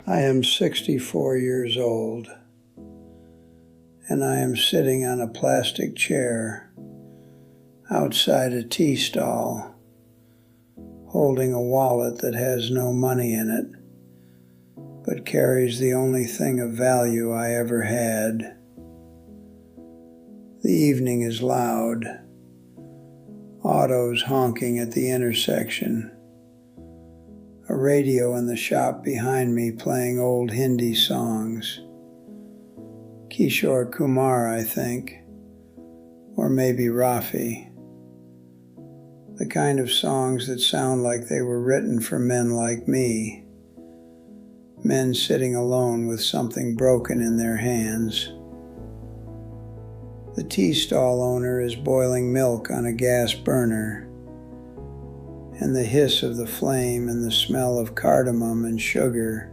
I am 64 years old, and I am sitting on a plastic chair outside a tea stall, holding a wallet that has no money in it, but carries the only thing of value I ever had. The evening is loud, autos honking at the intersection, a radio in the shop behind me playing old Hindi songs. Kishore Kumar, I think, or maybe Rafi. The kind of songs that sound like they were written for men like me, men sitting alone with something broken in their hands. The tea stall owner is boiling milk on a gas burner, and the hiss of the flame and the smell of cardamom and sugar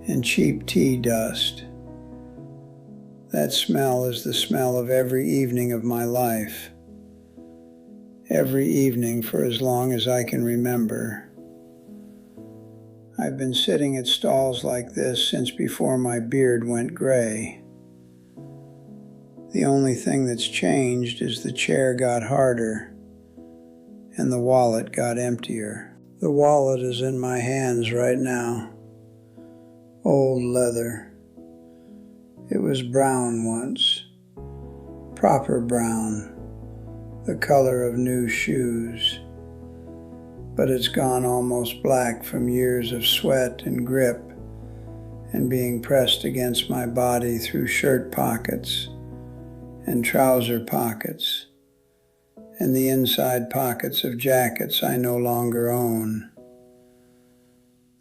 and cheap tea dust. That smell is the smell of every evening of my life, every evening for as long as I can remember. I've been sitting at stalls like this since before my beard went gray. The only thing that's changed is the chair got harder and the wallet got emptier. The wallet is in my hands right now. Old leather. It was brown once. Proper brown. The color of new shoes. But it's gone almost black from years of sweat and grip and being pressed against my body through shirt pockets and trouser pockets and the inside pockets of jackets I no longer own.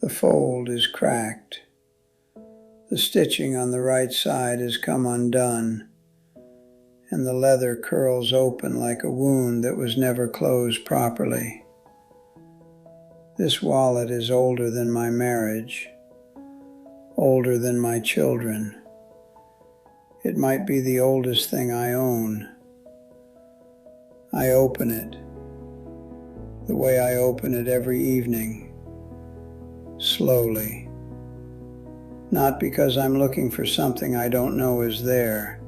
The fold is cracked. The stitching on the right side has come undone, and the leather curls open like a wound that was never closed properly. This wallet is older than my marriage, older than my children. It might be the oldest thing I own. I open it, the way I open it every evening, slowly. Not because I'm looking for something I don't know is there.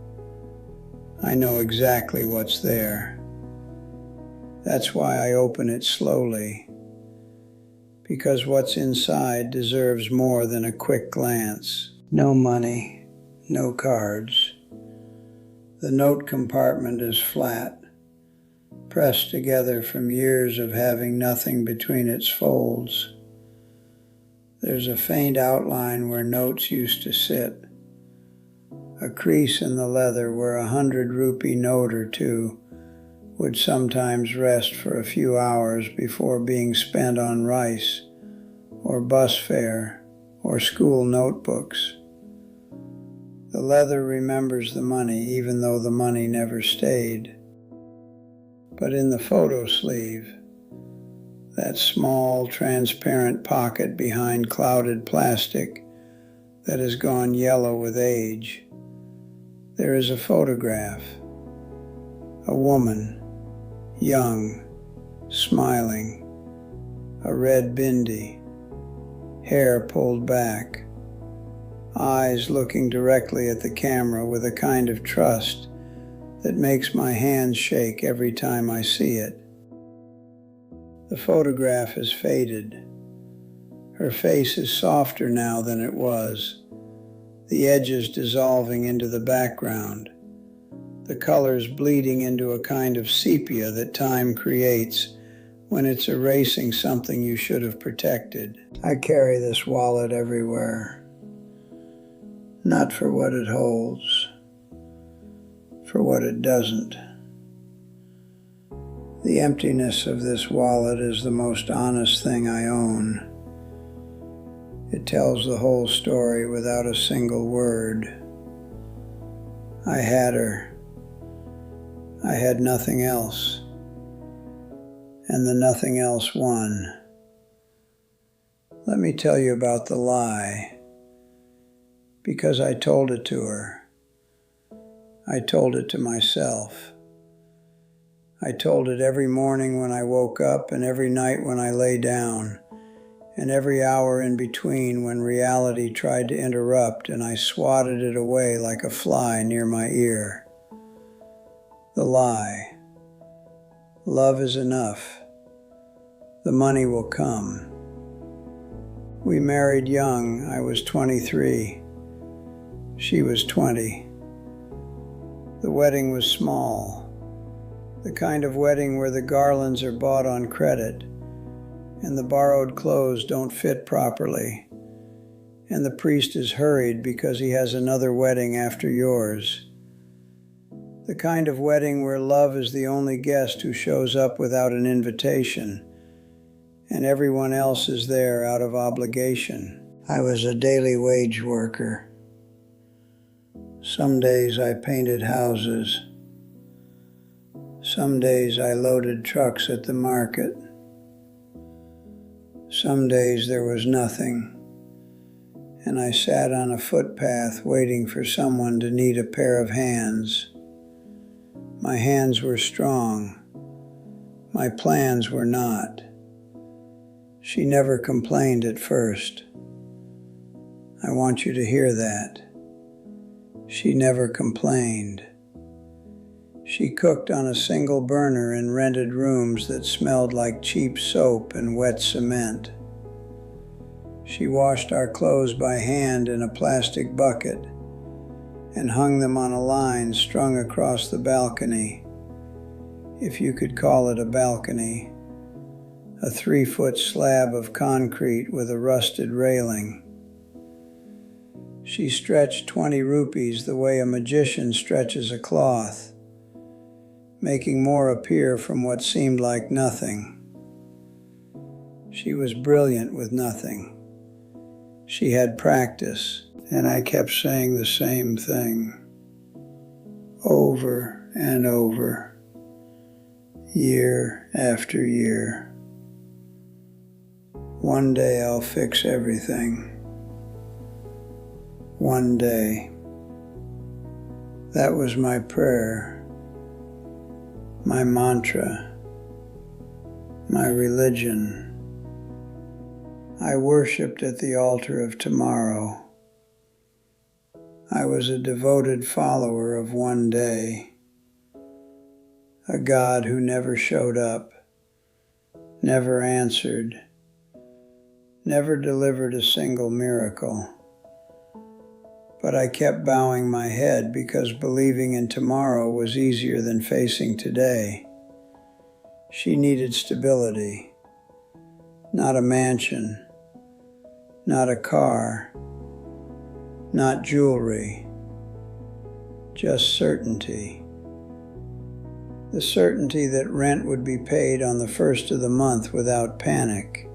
I know exactly what's there. That's why I open it slowly, because what's inside deserves more than a quick glance. No money, no cards. The note compartment is flat, pressed together from years of having nothing between its folds. There's a faint outline where notes used to sit, a crease in the leather where 100 rupee note or two would sometimes rest for a few hours before being spent on rice or bus fare or school notebooks. The leather remembers the money even though the money never stayed. But in the photo sleeve, that small transparent pocket behind clouded plastic that has gone yellow with age, there is a photograph. A woman, young, smiling, a red bindi, hair pulled back, eyes looking directly at the camera with a kind of trust that makes my hands shake every time I see it. The photograph is faded. Her face is softer now than it was, the edges dissolving into the background, the colors bleeding into a kind of sepia that time creates when it's erasing something you should have protected. I carry this wallet everywhere, not for what it holds, for what it doesn't. The emptiness of this wallet is the most honest thing I own. It tells the whole story without a single word. I had her. I had nothing else. And the nothing else won. Let me tell you about the lie, because I told it to her. I told it to myself. I told it every morning when I woke up and every night when I lay down, and every hour in between when reality tried to interrupt and I swatted it away like a fly near my ear. The lie. Love is enough. The money will come. We married young. I was 23. She was 20. The wedding was small. The kind of wedding where the garlands are bought on credit and the borrowed clothes don't fit properly, and the priest is hurried because he has another wedding after yours. The kind of wedding where love is the only guest who shows up without an invitation, and everyone else is there out of obligation. I was a daily wage worker. Some days I painted houses. Some days I loaded trucks at the market. Some days there was nothing, and I sat on a footpath waiting for someone to need a pair of hands. My hands were strong. My plans were not. She never complained at first. I want you to hear that. She never complained. She cooked on a single burner in rented rooms that smelled like cheap soap and wet cement. She washed our clothes by hand in a plastic bucket and hung them on a line strung across the balcony, if you could call it a balcony, a 3-foot slab of concrete with a rusted railing. She stretched 20 rupees the way a magician stretches a cloth, making more appear from what seemed like nothing. She was brilliant with nothing. She had practice, and I kept saying the same thing, over and over, year after year. One day I'll fix everything. One day. That was my prayer. My mantra, my religion. I worshipped at the altar of tomorrow. I was a devoted follower of one day, a God who never showed up, never answered, never delivered a single miracle. But I kept bowing my head because believing in tomorrow was easier than facing today. She needed stability, not a mansion, not a car, not jewelry, just certainty. The certainty that rent would be paid on the first of the month without panic.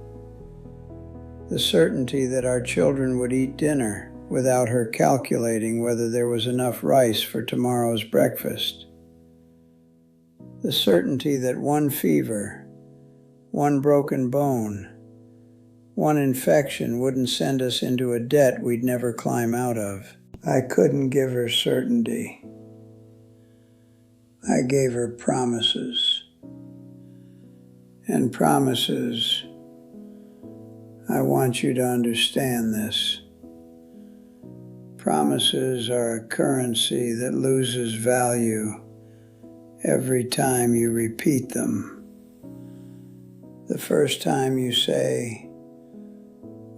The certainty that our children would eat dinner without her calculating whether there was enough rice for tomorrow's breakfast. The certainty that one fever, one broken bone, one infection wouldn't send us into a debt we'd never climb out of. I couldn't give her certainty. I gave her promises. And promises, I want you to understand this. Promises are a currency that loses value every time you repeat them. The first time you say,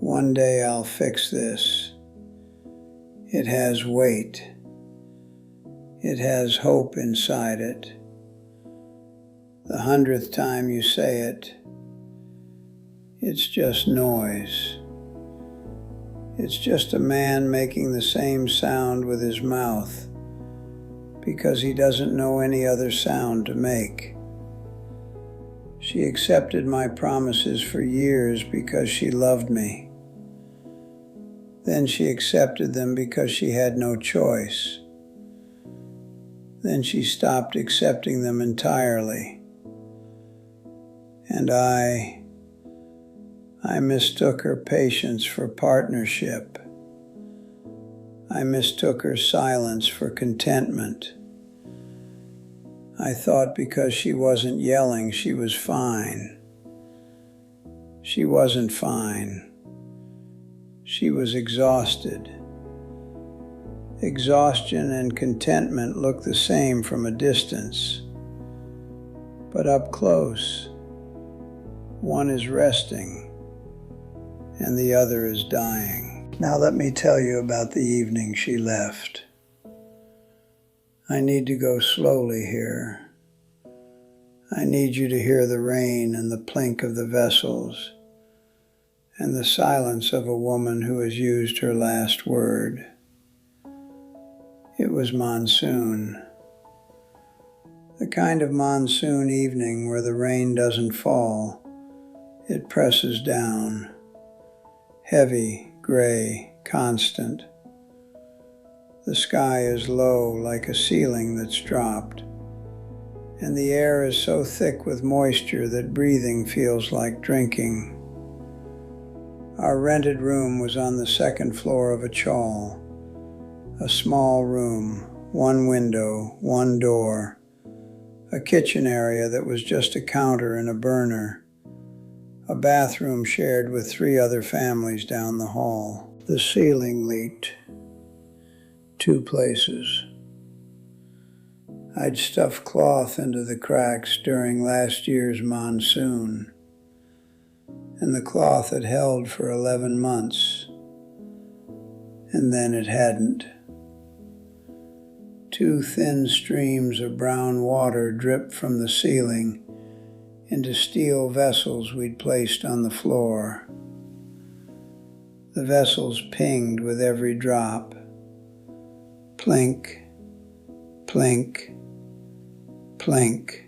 "One day I'll fix this," it has weight. It has hope inside it. The 100th time you say it, it's just noise. It's just a man making the same sound with his mouth because he doesn't know any other sound to make. She accepted my promises for years because she loved me. Then she accepted them because she had no choice. Then she stopped accepting them entirely. And I mistook her patience for partnership. I mistook her silence for contentment. I thought because she wasn't yelling, she was fine. She wasn't fine. She was exhausted. Exhaustion and contentment look the same from a distance, but up close, one is resting and the other is dying. Now let me tell you about the evening she left. I need to go slowly here. I need you to hear the rain and the plink of the vessels and the silence of a woman who has used her last word. It was monsoon. The kind of monsoon evening where the rain doesn't fall, it presses down, heavy, gray, constant. The sky is low like a ceiling that's dropped, and the air is so thick with moisture that breathing feels like drinking. Our rented room was on the second floor of a chawl, a small room, one window, one door, a kitchen area that was just a counter and a burner, a bathroom shared with 3 other families down the hall. The ceiling leaked 2 places. I'd stuffed cloth into the cracks during last year's monsoon, and the cloth had held for 11 months, and then it hadn't. 2 thin streams of brown water dripped from the ceiling into steel vessels we'd placed on the floor. The vessels pinged with every drop. Plink, plink, plink.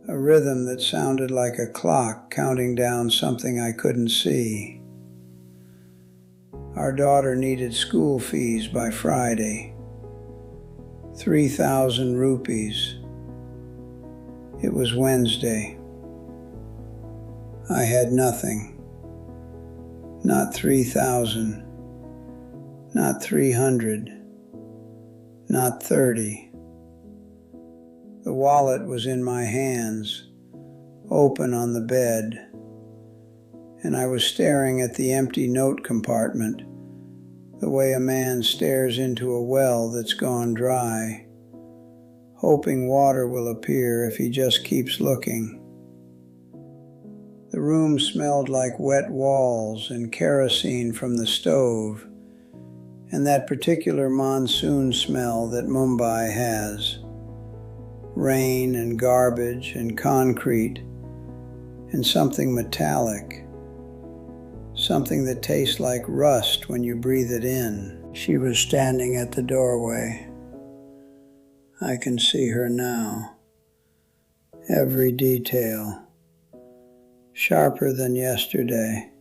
A rhythm that sounded like a clock counting down something I couldn't see. Our daughter needed school fees by Friday. 3,000 rupees. It was Wednesday. I had nothing. Not 3,000. Not 300. Not 30. The wallet was in my hands, open on the bed, and I was staring at the empty note compartment, the way a man stares into a well that's gone dry, hoping water will appear if he just keeps looking. The room smelled like wet walls and kerosene from the stove, and that particular monsoon smell that Mumbai has. Rain and garbage and concrete and something metallic, something that tastes like rust when you breathe it in. She was standing at the doorway. I can see her now. Every detail. Sharper than yesterday.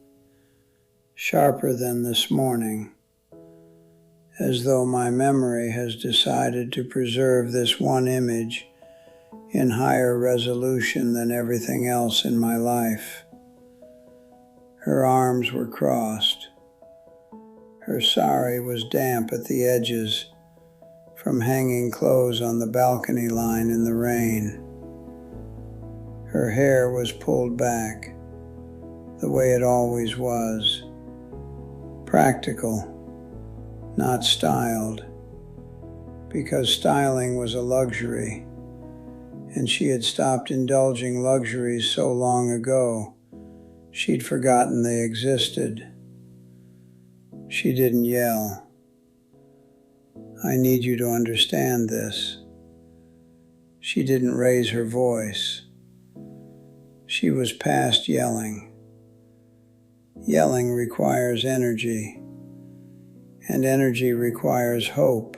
Sharper than this morning. As though my memory has decided to preserve this one image in higher resolution than everything else in my life. Her arms were crossed. Her sari was damp at the edges from hanging clothes on the balcony line in the rain. Her hair was pulled back, the way it always was. Practical, not styled, because styling was a luxury, and she had stopped indulging luxuries so long ago, she'd forgotten they existed. She didn't yell. I need you to understand this. She didn't raise her voice. She was past yelling. Yelling requires energy, and energy requires hope.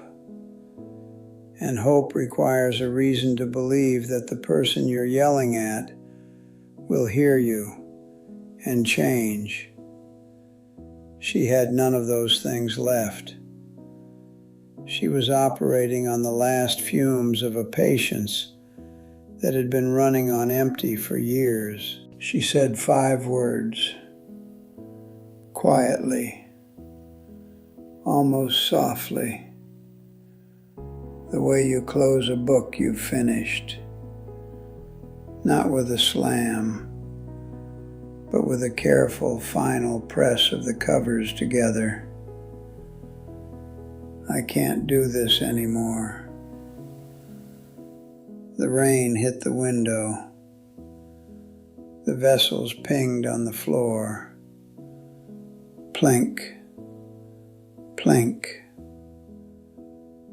And hope requires a reason to believe that the person you're yelling at will hear you and change. She had none of those things left. She was operating on the last fumes of a patience that had been running on empty for years. She said 5 words, quietly, almost softly, the way you close a book you've finished, not with a slam, but with a careful final press of the covers together. I can't do this anymore. The rain hit the window. The vessels pinged on the floor. Plink, plink.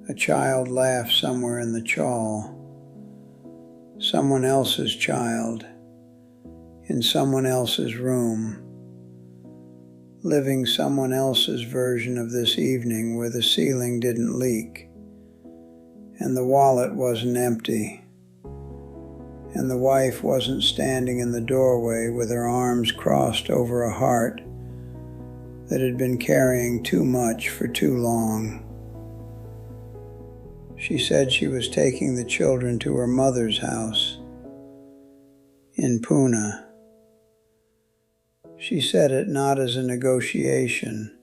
A child laughed somewhere in the chawl. Someone else's child, in someone else's room, living someone else's version of this evening where the ceiling didn't leak, and the wallet wasn't empty, and the wife wasn't standing in the doorway with her arms crossed over a heart that had been carrying too much for too long. She said she was taking the children to her mother's house in Pune. She said it not as a negotiation,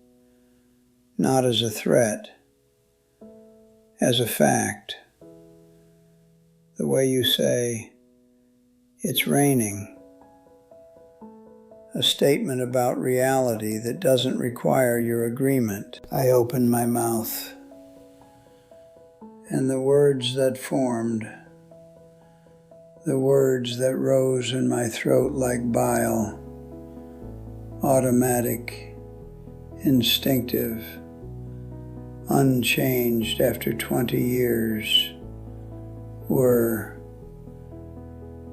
not as a threat, as a fact. The way you say, "It's raining." A statement about reality that doesn't require your agreement. I opened my mouth, and the words that formed, the words that rose in my throat like bile, automatic, instinctive, unchanged after 20 years, were,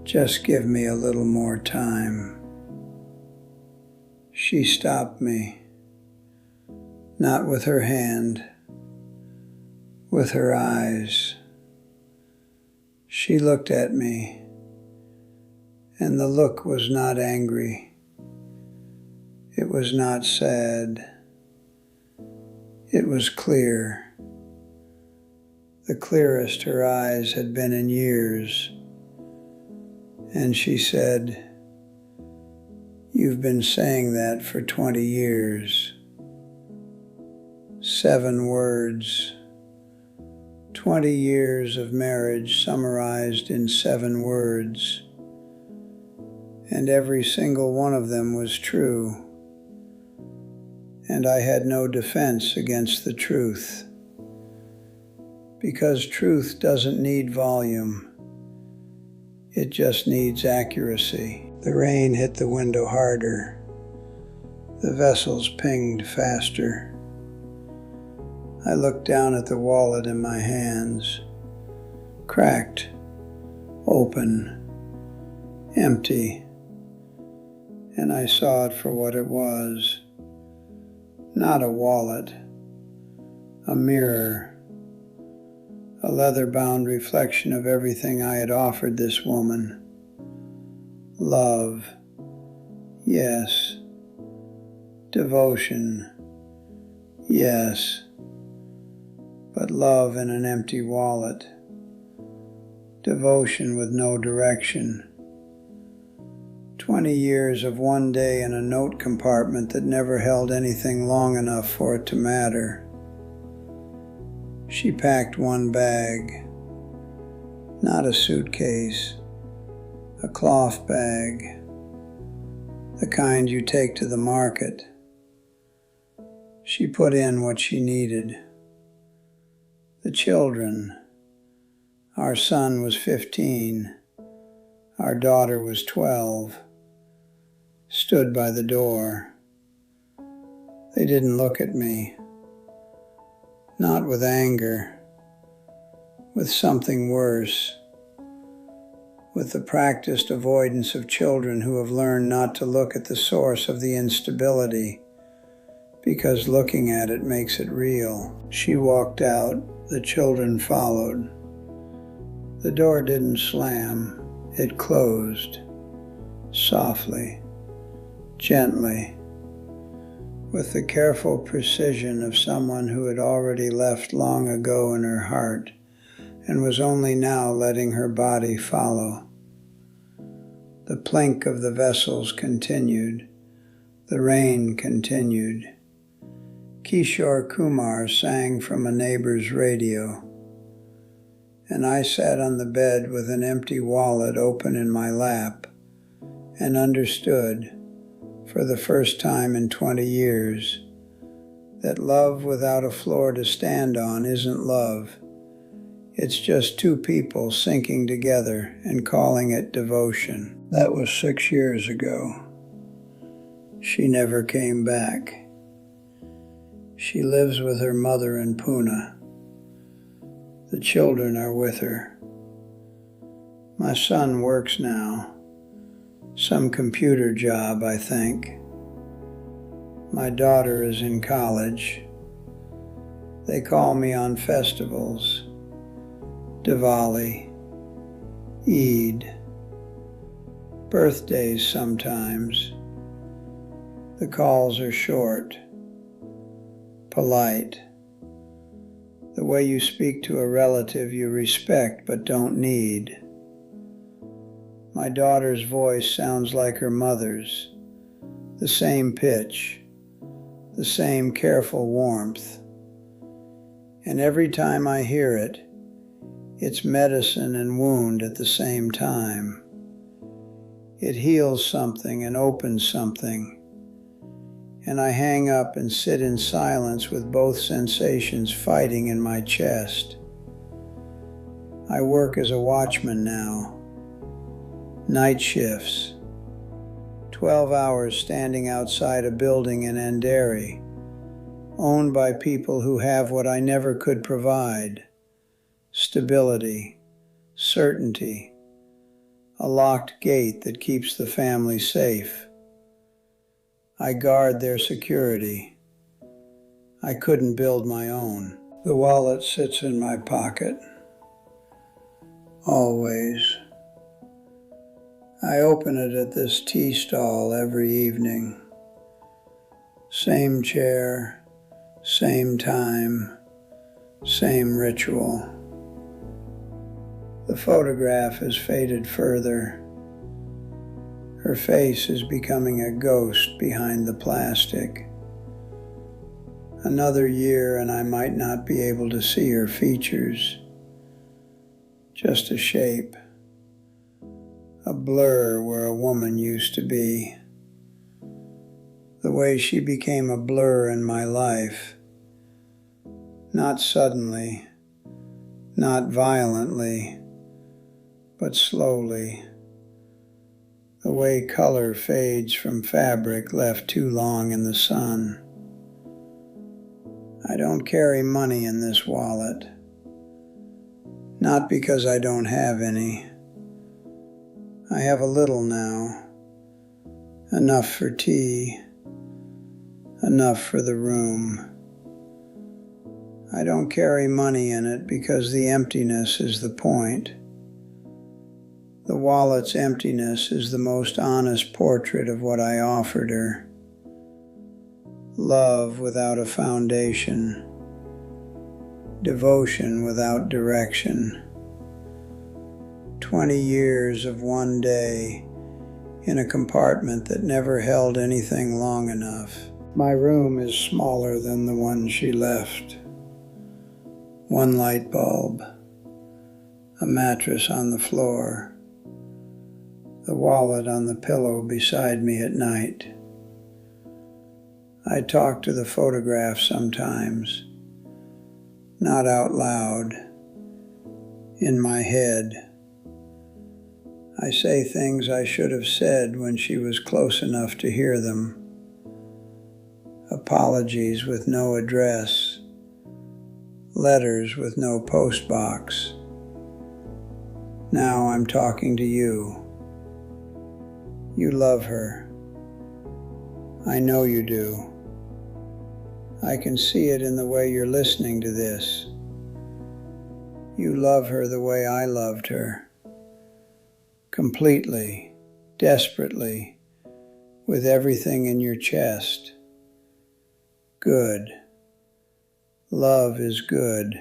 "Just give me a little more time." She stopped me, not with her hand, with her eyes. She looked at me, and the look was not angry. It was not sad. It was clear. The clearest her eyes had been in years. And she said, "You've been saying that for 20 years. 7 words. 20 years of marriage summarized in 7 words. And every single one of them was true. And I had no defense against the truth. Because truth doesn't need volume. It just needs accuracy. The rain hit the window harder. The vessels pinged faster. I looked down at the wallet in my hands. Cracked, open, empty. And I saw it for what it was. Not a wallet, a mirror, a leather-bound reflection of everything I had offered this woman. Love, yes. Devotion, yes. But love in an empty wallet. Devotion with no direction. 20 years of one day in a note compartment that never held anything long enough for it to matter. She packed one bag, not a suitcase, a cloth bag, the kind you take to the market. She put in what she needed. The children. Our son was 15. Our daughter was 12. Stood by the door. They didn't look at me. Not with anger. With something worse. With the practiced avoidance of children who have learned not to look at the source of the instability, because looking at it makes it real. She walked out. The children followed. The door didn't slam. It closed. Softly. Gently. With the careful precision of someone who had already left long ago in her heart and was only now letting her body follow. The plink of the vessels continued. The rain continued. Kishore Kumar sang from a neighbor's radio, and I sat on the bed with an empty wallet open in my lap and understood for the first time in 20 years, that love without a floor to stand on isn't love. It's just two people sinking together and calling it devotion. That was 6 years ago. She never came back. She lives with her mother in Pune. The children are with her. My son works now. Some computer job, I think. My daughter is in college. They call me on festivals. Diwali, Eid, birthdays sometimes. The calls are short, polite. The way you speak to a relative you respect but don't need. My daughter's voice sounds like her mother's, the same pitch, the same careful warmth. And every time I hear it, it's medicine and wound at the same time. It heals something and opens something. And I hang up and sit in silence with both sensations fighting in my chest. I work as a watchman now. Night shifts. 12 hours standing outside a building in Andheri, owned by people who have what I never could provide. Stability, certainty, a locked gate that keeps the family safe. I guard their security. I couldn't build my own. The wallet sits in my pocket. Always. I open it at this tea stall every evening. Same chair, same time, same ritual. The photograph has faded further. Her face is becoming a ghost behind the plastic. Another year and I might not be able to see her features. Just a shape. A blur where a woman used to be. The way she became a blur in my life. Not suddenly, not violently, but slowly. The way color fades from fabric left too long in the sun. I don't carry money in this wallet. Not because I don't have any. I have a little now. Enough for tea. Enough for the room. I don't carry money in it because the emptiness is the point. The wallet's emptiness is the most honest portrait of what I offered her. Love without a foundation. Devotion without direction. 20 years of one day in a compartment that never held anything long enough. My room is smaller than the one she left. One light bulb, a mattress on the floor, the wallet on the pillow beside me at night. I talk to the photograph sometimes, not out loud, in my head. I say things I should have said when she was close enough to hear them. Apologies with no address. Letters with no postbox. Now I'm talking to you. You love her. I know you do. I can see it in the way you're listening to this. You love her the way I loved her. Completely, desperately, with everything in your chest. Good. Love is good.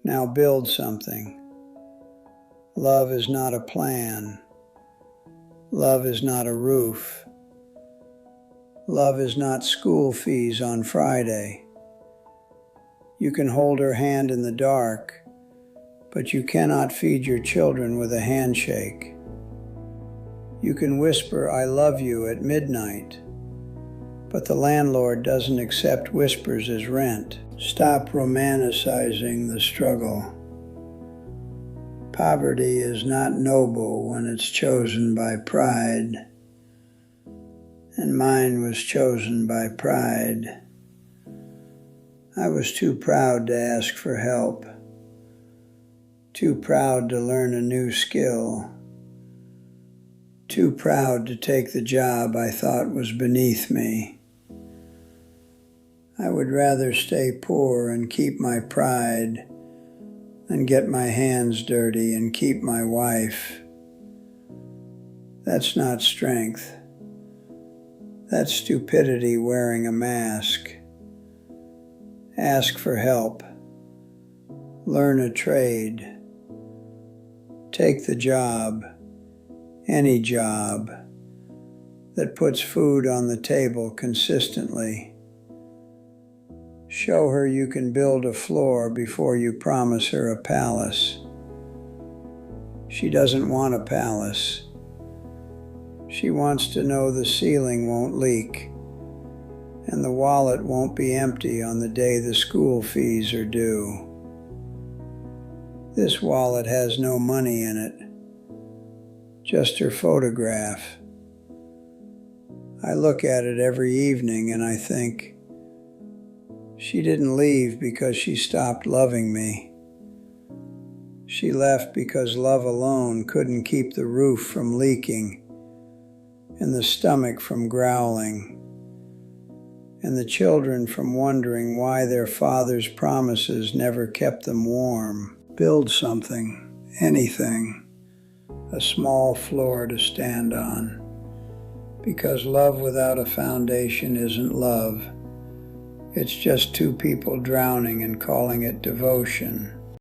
Now build something. Love is not a plan. Love is not a roof. Love is not school fees on Friday. You can hold her hand in the dark, but you cannot feed your children with a handshake. You can whisper, "I love you" at midnight, but the landlord doesn't accept whispers as rent. Stop romanticizing the struggle. Poverty is not noble when it's chosen by pride, and mine was chosen by pride. I was too proud to ask for help, too proud to learn a new skill, too proud to take the job I thought was beneath me. I would rather stay poor and keep my pride than get my hands dirty and keep my wife. That's not strength. That's stupidity wearing a mask. Ask for help. Learn a trade. Take the job, any job, that puts food on the table consistently. Show her you can build a floor before you promise her a palace. She doesn't want a palace. She wants to know the ceiling won't leak and the wallet won't be empty on the day the school fees are due. This wallet has no money in it, just her photograph. I look at it every evening and I think, she didn't leave because she stopped loving me. She left because love alone couldn't keep the roof from leaking and the stomach from growling and the children from wondering why their father's promises never kept them warm. Build something, anything, a small floor to stand on, because love without a foundation isn't love. It's just two people drowning and calling it devotion.